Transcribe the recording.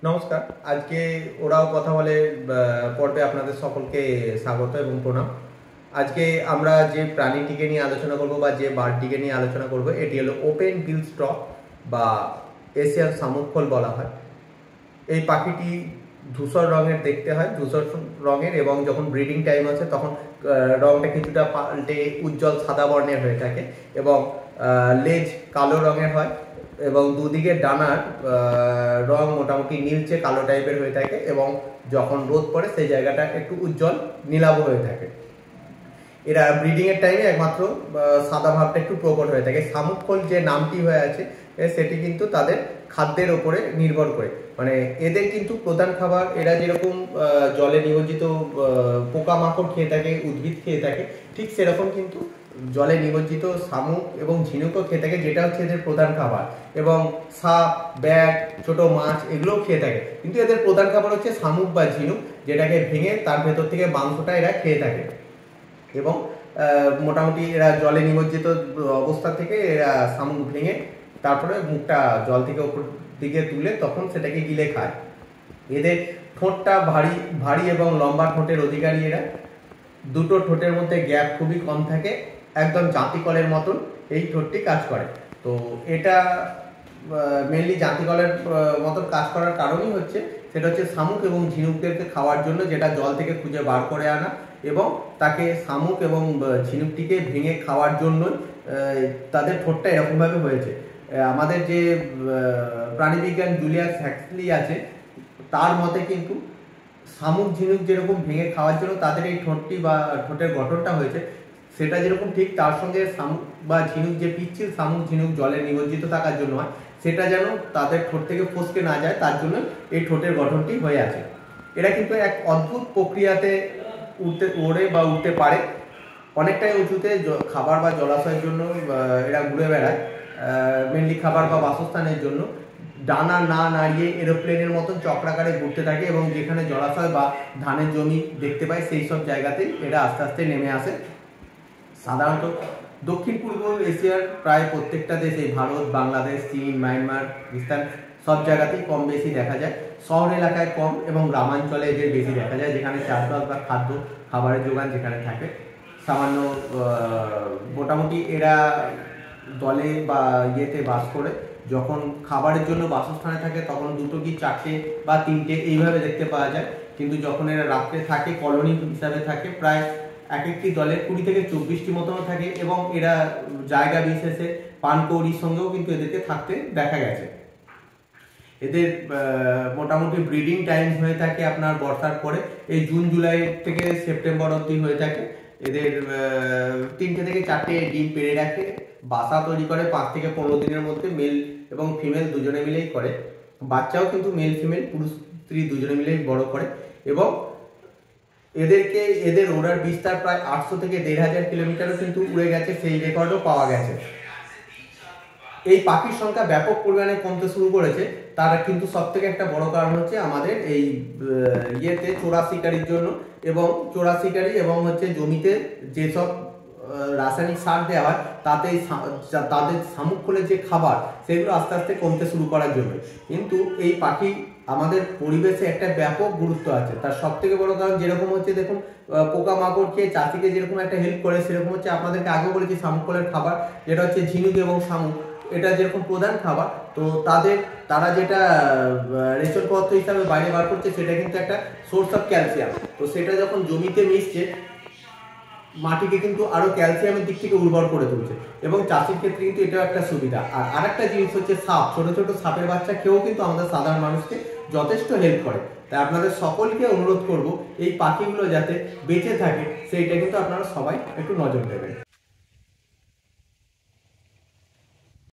নমস্কার। আজকে ওরাও কথা বলে পর্বে আপনাদের সকলকে স্বাগত এবং প্রণাম। আজকে আমরা যে প্রাণীটিকে নিয়ে আলোচনা করব বা যে বার্ডটিকে নিয়ে আলোচনা করব এটি হলো ওপেন বিল স্ট্রক বা এশিয়ান শামুকফল বলা হয়। এই পাখিটি ধূসর রঙের দেখতে হয়, ধূসর রঙের, এবং যখন ব্রিডিং টাইম আছে তখন রঙটা কিছুটা পাল্টে উজ্জ্বল সাদা বর্ণের হয়ে থাকে এবং লেজ কালো রঙের হয় এবং দুদিকে ডানার রং মোটামুটি নীলচে কালো টাইপের হয়ে থাকে এবং যখন রোদ পড়ে সেই জায়গাটা একটু উজ্জ্বল নীলাভ হয়ে থাকে। এরা ব্রিডিংয়ের টাইমে একমাত্র সাদা ভাবটা একটু প্রকট হয়ে থাকে। শামুকফল যে নামটি হয়ে আছে সেটি কিন্তু তাদের খাদ্যের ওপরে নির্ভর করে, মানে এদের কিন্তু প্রধান খাবার, এরা যেরকম জলে নিমজ্জিত পোকামাকড় খেয়ে থাকে, উদ্ভিদ খেয়ে থাকে, ঠিক সেরকম কিন্তু জলে নিমজ্জিত শামুক এবং ঝিনুকও খেয়ে থাকে, যেটা হচ্ছে এদের প্রধান খাবার। এবং সাপ, ব্যাট, ছোট মাছ এগুলোও খেয়ে থাকে, কিন্তু এদের প্রধান খাবার হচ্ছে শামুক বা ঝিনুক, যেটাকে ভেঙে তার ভেতর থেকে মাংসটা এরা খেয়ে থাকে। এবং মোটামুটি এরা জলে নিমজ্জিত অবস্থা থেকে এরা শামুক ভেঙে তারপরে মুখটা জল থেকে ওপর দিকে তুলে তখন সেটাকে গিলে খায়। এদের ঠোঁটটা ভারী ভারী এবং লম্বা ঠোঁটের অধিকারী এরা। দুটো ঠোঁটের মধ্যে গ্যাপ খুবই কম থাকে, একদম জাঁতিকলের মতন এই ঠোঁটটি কাজ করে। তো এটা মেনলি জাঁতিকলের মতন কাজ করার কারণই হচ্ছে সেটা হচ্ছে শামুক এবং ঝিনুকদেরকে খাওয়ার জন্য, যেটা জল থেকে খুঁজে বার করে আনা, এবং তাকে শামুক এবং ঝিনুকটিকে ভেঙে খাওয়ার জন্য তাদের ঠোঁটটা এরকমভাবে হয়েছে। আমাদের যে প্রাণীবিজ্ঞান জুলিয়াস হ্যাক্সলি আছে তার মতে কিন্তু শামুক ঝিনুক যেরকম ভেঙে খাওয়ার জন্য তাদের এই ঠোঁটটি বা ঠোঁটের গঠনটা হয়েছে, সেটা যেরকম ঠিক তার সঙ্গে শামুক বা ঝিনুক যে পিচ্ছিল শামুক ঝিনুক জলে নিমজ্জিত থাকার জন্য হয়, সেটা যেন তাদের ঠোঁট থেকে ফসকে না যায় তার জন্য এই ঠোঁটের গঠনটি হয়ে আছে। এরা কিন্তু এক অদ্ভুত প্রক্রিয়াতে উঠতে পারে। অনেকটাই উঁচুতে খাবার বা জলাশয়ের জন্য এরা ঘুরে বেড়ায়, মেনলি খাবার বা বাসস্থানের জন্য। ডানা না নাড়িয়ে এরোপ্লেনের মতন চক্রাকারে ঘুরতে থাকে এবং যেখানে জলাশয় বা ধানের জমি দেখতে পায় সেই সব জায়গাতেই এরা আস্তে আস্তে নেমে আসে। সাধারণত দক্ষিণ পূর্ব এশিয়ার প্রায় প্রত্যেকটা দেশে, ভারত, বাংলাদেশ, চীন, মায়ানমার, পাকিস্তান, সব জায়গাতেই কম বেশি দেখা যায়। শহর এলাকায় কম এবং গ্রামাঞ্চলে এদের বেশি দেখা যায়, যেখানে চাষবাস বা খাবারের যোগান যেখানে থাকে সামান্য। মোটামুটি এরা দলে বা ইয়েতে বাস করে, যখন খাবারের জন্য বাসস্থানে থাকে তখন দুটো কি চারটে বা তিনটে এইভাবে দেখতে পাওয়া যায়, কিন্তু যখন এরা রাত্রে থাকে কলোনি হিসাবে থাকে, প্রায় এক একটি দলে 20 থেকে 24টি মতনও থাকে এবং এরা জায়গা বিশেষে পানকৌড়ির সঙ্গেও কিন্তু এদেরকে থাকতে দেখা গেছে। এদের মোটামুটি ব্রিডিং টাইম হয়ে থাকে আপনার বর্ষার পরে, এই জুন জুলাই থেকে সেপ্টেম্বর অবধি হয়ে থাকে। এদের 3টে থেকে 4টে ডিম পেড়ে রাখে, বাসা তৈরি করে 5 থেকে 15 দিনের মধ্যে। মেল এবং ফিমেল দুজনে মিলেই করে, বাচ্চাও কিন্তু মেল ফিমেল পুরুষ স্ত্রী দুজনে মিলেই বড় করে। এবং এদের ওড়ার বিস্তার প্রায় 800 থেকে 1500 কিলোমিটারও কিন্তু উড়ে গেছে, সেই রেকর্ডও পাওয়া গেছে। এই পাখির সংখ্যা ব্যাপক পরিমাণে কমতে শুরু করেছে, তার কিন্তু সব থেকে একটা বড় কারণ হচ্ছে আমাদের এই চোরা শিকারির জন্য, এবং চোরা শিকারি এবং হচ্ছে জমিতে যেসব রাসায়নিক সার দেওয়া হয় তাতে তাদের শামুকফলের যে খাবার সেগুলো আস্তে আস্তে কমতে শুরু করার জন্য। কিন্তু এই পাখি আমাদের পরিবেশে একটা ব্যাপক গুরুত্ব আছে, তার সব থেকে বড় কারণ যেরকম হচ্ছে দেখুন, পোকামাকড় খেয়ে চাষিকে যেরকম একটা হেল্প করে, সেরকম হচ্ছে আপনাদেরকে আগে বলেছি শামুকফলের খাবার যেটা হচ্ছে ঝিনুক এবং শামুক, এটা যেরকম প্রধান খাবার, তো তারা যেটা রেচন পদার্থ হিসাবে বাইরে বার করছে সেটা কিন্তু একটা সোর্স অফ ক্যালসিয়াম। তো সেটা যখন জমিতে মিশছে, মাটিকে কিন্তু আরো ক্যালসিয়ামের দিক থেকে উর্বর করে তুলছে, এবং চাষের ক্ষেত্রে কিন্তু এটাও একটা সুবিধা। আর আরেকটা জিনিস হচ্ছে সাপ, ছোট ছোট সাপের বাচ্চা খেয়েও কিন্তু আমাদের সাধারণ মানুষকে যথেষ্ট হেল্প করে। তাই আপনাদের সকলকে অনুরোধ করব এই পাখিগুলো যাতে বেঁচে থাকে সেইটা কিন্তু আপনারা সবাই একটু নজর দেবেন।